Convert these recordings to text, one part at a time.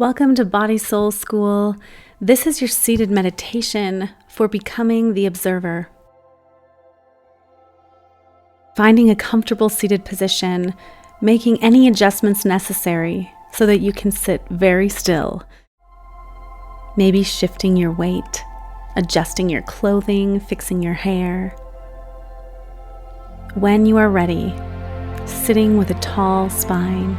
Welcome to Body Soul School. This is your seated meditation for becoming the observer. Finding a comfortable seated position, making any adjustments necessary so that you can sit very still. Maybe shifting your weight, adjusting your clothing, fixing your hair. When you are ready, sitting with a tall spine,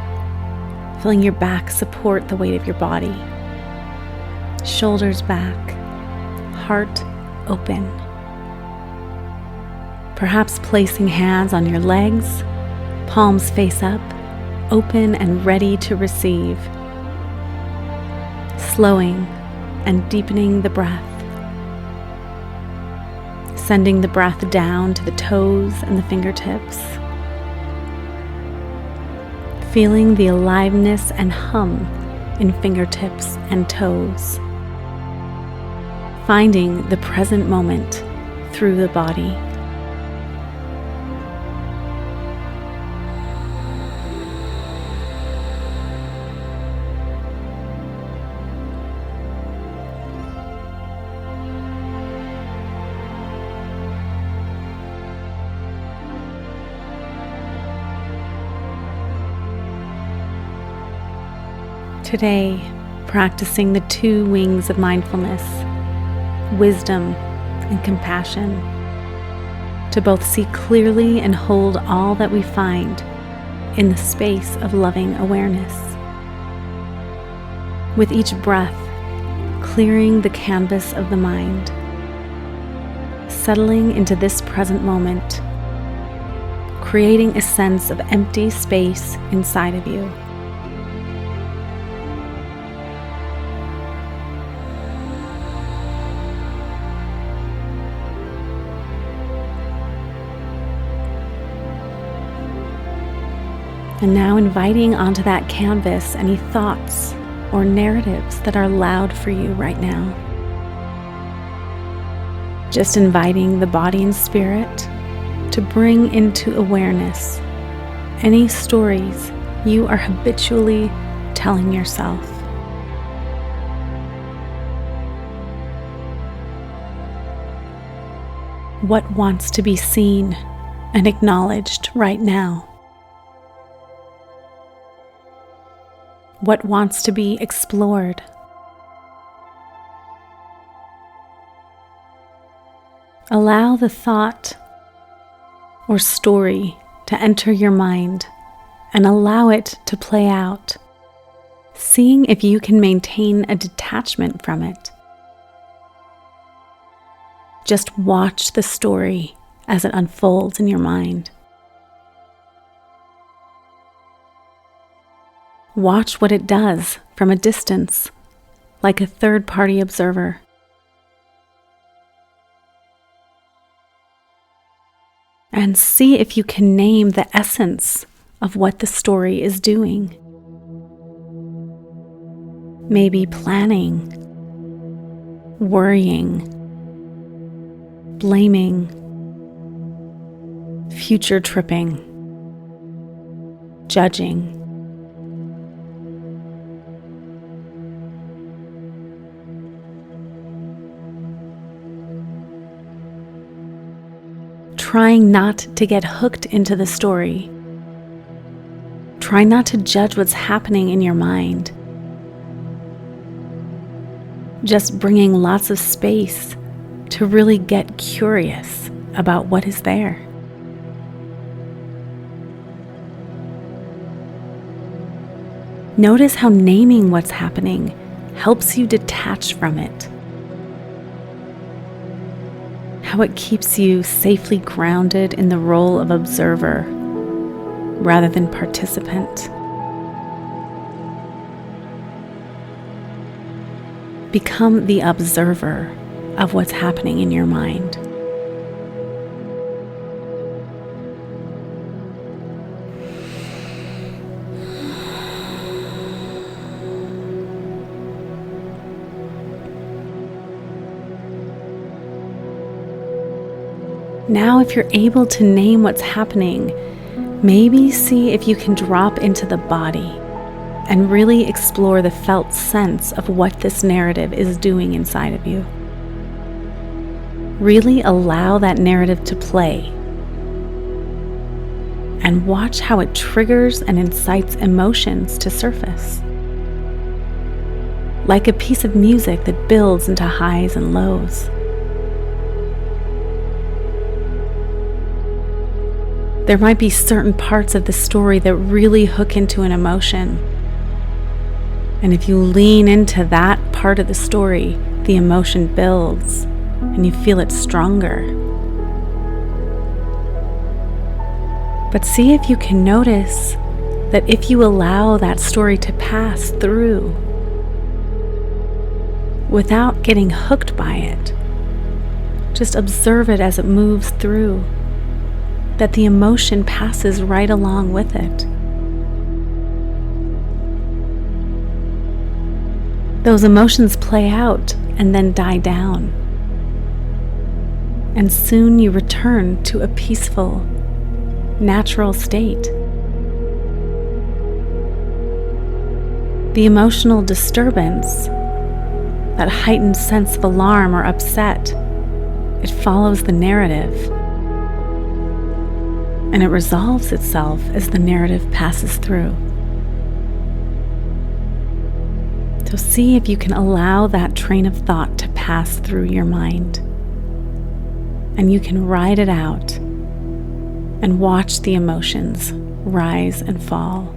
feeling your back support the weight of your body. Shoulders back, heart open. Perhaps placing hands on your legs, palms face up, open and ready to receive. Slowing and deepening the breath. Sending the breath down to the toes and the fingertips. Feeling the aliveness and hum in fingertips and toes. Finding the present moment through the body. Today, practicing the two wings of mindfulness, wisdom and compassion, to both see clearly and hold all that we find in the space of loving awareness. With each breath, clearing the canvas of the mind, settling into this present moment, creating a sense of empty space inside of you. And now inviting onto that canvas any thoughts or narratives that are loud for you right now. Just inviting the body and spirit to bring into awareness any stories you are habitually telling yourself. What wants to be seen and acknowledged right now? What wants to be explored? Allow the thought or story to enter your mind and allow it to play out, seeing if you can maintain a detachment from it. Just watch the story as it unfolds in your mind. Watch what it does from a distance, like a third-party observer. And see if you can name the essence of what the story is doing. Maybe planning, worrying, blaming, future tripping, judging. Trying not to get hooked into the story. Try not to judge what's happening in your mind. Just bringing lots of space to really get curious about what is there. Notice how naming what's happening helps you detach from it. How it keeps you safely grounded in the role of observer rather than participant. Become the observer of what's happening in your mind. Now, if you're able to name what's happening, maybe see if you can drop into the body and really explore the felt sense of what this narrative is doing inside of you. Really allow that narrative to play and watch how it triggers and incites emotions to surface. Like a piece of music that builds into highs and lows. There might be certain parts of the story that really hook into an emotion. And if you lean into that part of the story, the emotion builds and you feel it stronger. But see if you can notice that if you allow that story to pass through without getting hooked by it, just observe it as it moves through, that the emotion passes right along with it. Those emotions play out and then die down. And soon you return to a peaceful, natural state. The emotional disturbance, that heightened sense of alarm or upset, it follows the narrative. And it resolves itself as the narrative passes through. So see if you can allow that train of thought to pass through your mind. And you can ride it out and watch the emotions rise and fall.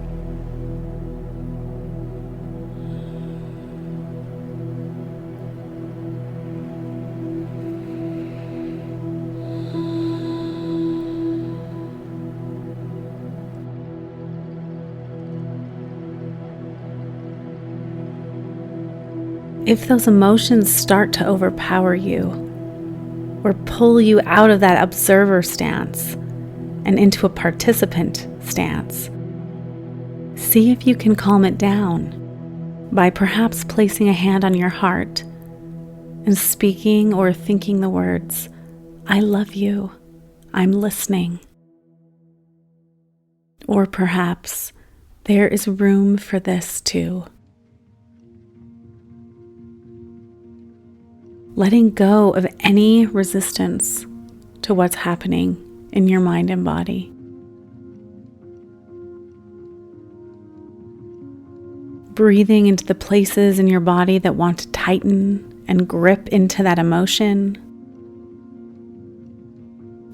If those emotions start to overpower you or pull you out of that observer stance and into a participant stance, see if you can calm it down by perhaps placing a hand on your heart and speaking or thinking the words, "I love you, I'm listening." Or perhaps, "There is room for this too." Letting go of any resistance to what's happening in your mind and body. Breathing into the places in your body that want to tighten and grip into that emotion.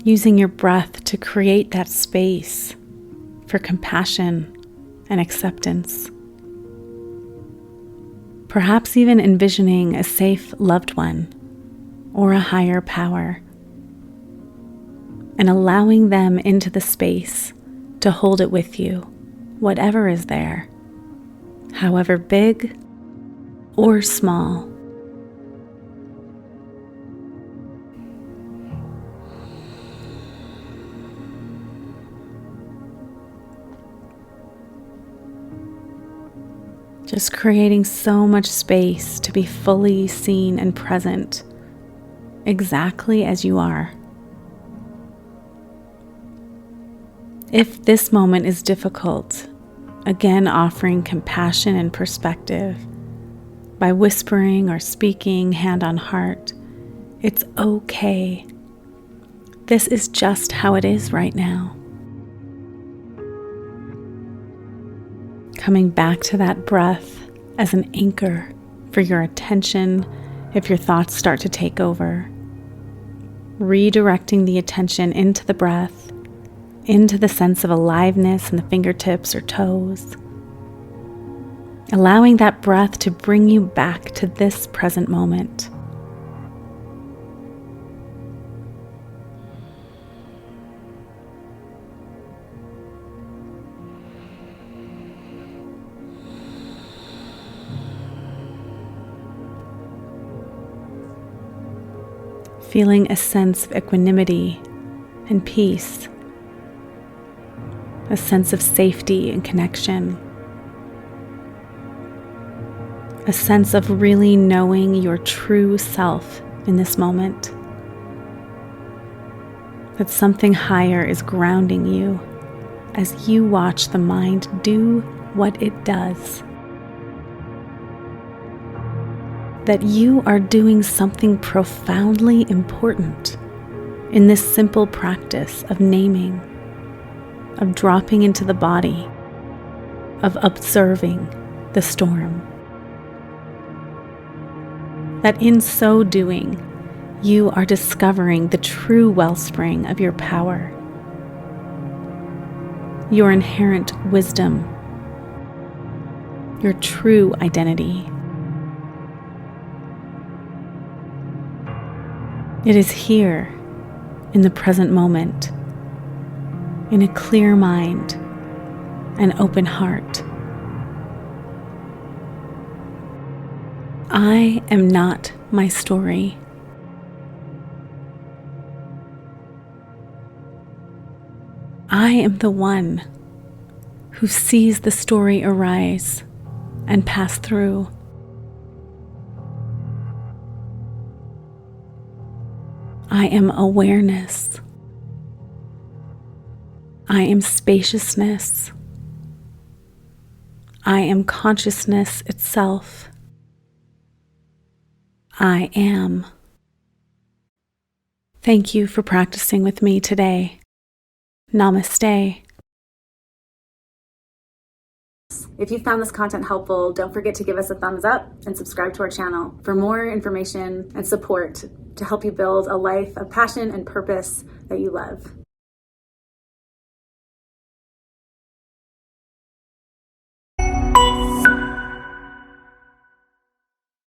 Using your breath to create that space for compassion and acceptance. Perhaps even envisioning a safe loved one or a higher power, and allowing them into the space to hold it with you, whatever is there, however big or small. Just creating so much space to be fully seen and present, exactly as you are. If this moment is difficult, again offering compassion and perspective by whispering or speaking hand on heart, it's okay. This is just how it is right now. Coming back to that breath as an anchor for your attention if your thoughts start to take over. Redirecting the attention into the breath, into the sense of aliveness in the fingertips or toes. Allowing that breath to bring you back to this present moment. Feeling a sense of equanimity and peace, a sense of safety and connection, a sense of really knowing your true self in this moment, that something higher is grounding you as you watch the mind do what it does. That you are doing something profoundly important in this simple practice of naming, of dropping into the body, of observing the storm. That in so doing, you are discovering the true wellspring of your power, your inherent wisdom, your true identity. It is here, in the present moment, in a clear mind, an open heart. I am not my story. I am the one who sees the story arise and pass through. I am awareness. I am spaciousness. I am consciousness itself. I am. Thank you for practicing with me today. Namaste. If you found this content helpful, don't forget to give us a thumbs up and subscribe to our channel for more information and support to help you build a life of passion and purpose that you love.